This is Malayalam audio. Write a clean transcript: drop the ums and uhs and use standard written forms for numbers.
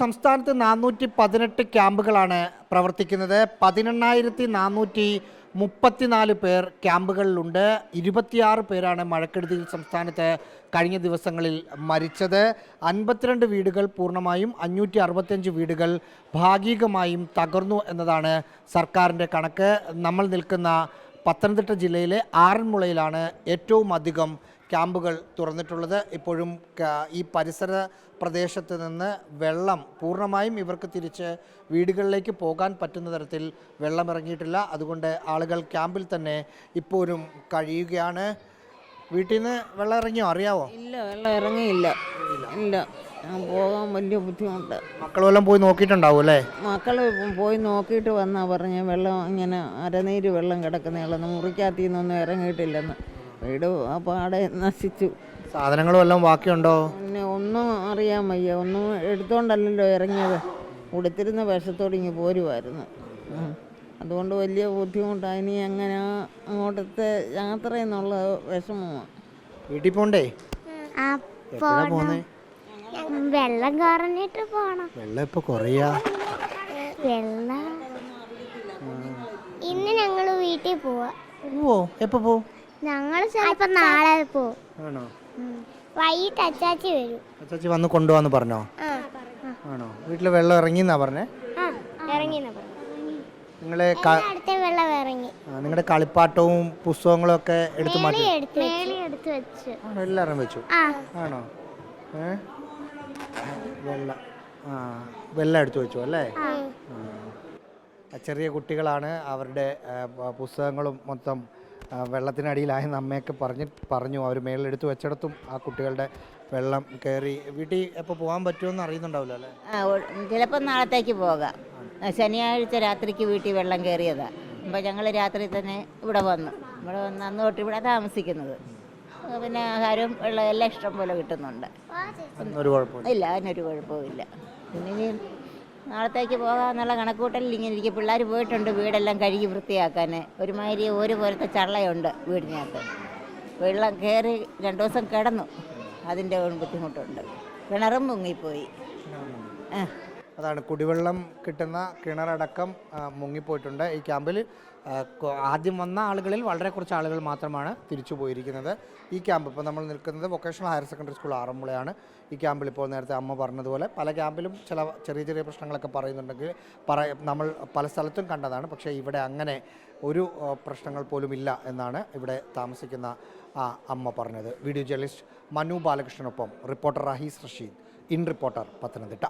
സംസ്ഥാനത്ത് 418 ക്യാമ്പുകളാണ് പ്രവർത്തിക്കുന്നത്. 18,434 പേർ ക്യാമ്പുകളിലുണ്ട്. 26 പേരാണ് മഴക്കെടുതിയിൽ സംസ്ഥാനത്ത് കഴിഞ്ഞ ദിവസങ്ങളിൽ മരിച്ചത്. 52 വീടുകൾ പൂർണ്ണമായും 565 വീടുകൾ ഭാഗികമായും തകർന്നു എന്നതാണ് സർക്കാരിൻ്റെ കണക്ക്. നമ്മൾ നിൽക്കുന്ന പത്തനംതിട്ട ജില്ലയിലെ ആറന്മുളയിലാണ് ഏറ്റവും അധികം ക്യാമ്പുകൾ തുറന്നിട്ടുള്ളത്. ഇപ്പോഴും ഈ പരിസര പ്രദേശത്ത് നിന്ന് വെള്ളം പൂർണ്ണമായും ഇവർക്ക് തിരിച്ച് വീടുകളിലേക്ക് പോകാൻ പറ്റുന്ന തരത്തിൽ വെള്ളം ഇറങ്ങിയിട്ടില്ല. അതുകൊണ്ട് ആളുകൾ ക്യാമ്പിൽ തന്നെ ഇപ്പോഴും കഴിയുകയാണ്. വീട്ടിൽ നിന്ന് വെള്ളം ഇറങ്ങിയോ അറിയാവോ? ഇല്ല, വെള്ളം ഇറങ്ങിയില്ല. ഇല്ല, പോകാൻ വലിയ ബുദ്ധിമുട്ട്. മക്കളെല്ലാം പോയി നോക്കിയിട്ടുണ്ടാവും അല്ലേ? മക്കൾ പോയി നോക്കിയിട്ട് വന്നാ പറഞ്ഞ് വെള്ളം ഇങ്ങനെ അരനീര് വെള്ളം കിടക്കുന്നതെന്ന്, മുറിക്കകത്തു നിന്നൊന്നും ഇറങ്ങിയിട്ടില്ലെന്ന്. വീട് പാടെ നശിച്ചു. സാധനങ്ങളും എല്ലാം ബാക്കിയുണ്ടോ? പിന്നെ ഒന്നും അറിയാൻ വയ്യ. ഒന്നും എടുത്തോണ്ടല്ലല്ലോ ഇറങ്ങിയത്. ഉടുത്തിരുന്ന വിഷത്തോട് ഇങ്ങ് പോരുമായിരുന്നു. അതുകൊണ്ട് വലിയ ബുദ്ധിമുട്ടാണ്. ഇനി എങ്ങനെ അങ്ങോട്ടത്തെ യാത്ര എന്നുള്ള വിഷമമാണ്. വീട്ടിൽ പോണ്ടേ? വെള്ളം കുറഞ്ഞിട്ട് പോണം. വെള്ളം ഇപ്പൊ കുറയാ. വെള്ളം ഇന്ന് ഞങ്ങള് വീട്ടിൽ പോവാ. എപ്പോ പോവും? ഞങ്ങള് ചിലപ്പോ നാളെ പോവും. ആണോ? വൈകിട്ട് അച്ചാച്ചി വരും. അച്ചാച്ചി വന്ന് കൊണ്ടുപോവാന്ന് പറഞ്ഞോ? ആണോ? വീട്ടില് വെള്ളം ഇറങ്ങിന്നാ പറഞ്ഞേ? നിങ്ങളുടെ കളിപ്പാട്ടവും പുസ്തകങ്ങളും ഒക്കെ എടുത്തു മാറ്റി എല്ലാരും വെച്ചു? ആണോ? വെള്ളം എടുത്തു വെച്ചു അല്ലേ? ചെറിയ കുട്ടികളാണ്. അവരുടെ പുസ്തകങ്ങളും മൊത്തം വെള്ളത്തിനടിയിലായെന്ന് അമ്മയൊക്കെ പറഞ്ഞു. അവർ മേളിലെടുത്ത് വെച്ചിടത്തും ആ കുട്ടികളുടെ വെള്ളം കയറി. വീട്ടിൽ എപ്പോൾ പോകാൻ പറ്റുമെന്ന് അറിയുന്നുണ്ടാവില്ല അല്ലേ? ചിലപ്പോൾ നാളത്തേക്ക് പോകാം. ശനിയാഴ്ച രാത്രിക്ക് വീട്ടിൽ വെള്ളം കയറിയതാണ്. അപ്പോൾ ഞങ്ങൾ രാത്രി തന്നെ ഇവിടെ വന്ന് അന്ന് തൊട്ട് ഇവിടെ താമസിക്കുന്നത്. പിന്നെ ആഹാരവും വെള്ളം എല്ലാം ഇഷ്ടം പോലെ കിട്ടുന്നുണ്ട്. ഇല്ല, അതിനൊരു കുഴപ്പമില്ല. പിന്നെ ഇനി നാളത്തേക്ക് പോകാമെന്നുള്ള കണക്കൂട്ടലിൽ ഇങ്ങനെ ഇരിക്കും. പിള്ളേർ പോയിട്ടുണ്ട് വീടെല്ലാം കഴുകി വൃത്തിയാക്കാൻ. ഒരുമാതിരി ഒരു പോലത്തെ ചള്ളയുണ്ട് വീടിനകത്ത്. വെള്ളം കയറി 2 ദിവസം കിടന്നു. അതിൻ്റെ ബുദ്ധിമുട്ടുണ്ട്. കിണറും മുങ്ങിപ്പോയി. അതാണ്, കുടിവെള്ളം കിട്ടുന്ന കിണറടക്കം മുങ്ങിപ്പോയിട്ടുണ്ട്. ഈ ക്യാമ്പിൽ ആദ്യം വന്ന ആളുകളിൽ വളരെ കുറച്ച് ആളുകൾ മാത്രമാണ് തിരിച്ചു പോയിരിക്കുന്നത്. ഈ ക്യാമ്പ് ഇപ്പോൾ നമ്മൾ നിൽക്കുന്നത് വൊക്കേഷണൽ ഹയർ സെക്കൻഡറി സ്കൂൾ ആറന്മുളയാണ്. ഈ ക്യാമ്പിൽ ഇപ്പോൾ നേരത്തെ അമ്മ പറഞ്ഞതുപോലെ പല ക്യാമ്പിലും ചില ചെറിയ പ്രശ്നങ്ങളൊക്കെ പറയുന്നുണ്ടെങ്കിൽ നമ്മൾ പല സ്ഥലത്തും കണ്ടതാണ്. പക്ഷേ ഇവിടെ അങ്ങനെ ഒരു പ്രശ്നങ്ങൾ പോലും ഇല്ല എന്നാണ് ഇവിടെ താമസിക്കുന്ന അമ്മ പറഞ്ഞത്. വീഡിയോ ജേർണലിസ്റ്റ് മനു ബാലകൃഷ്ണനൊപ്പം reporter Rahees Rasheed, in reporter, Pathanamthitta.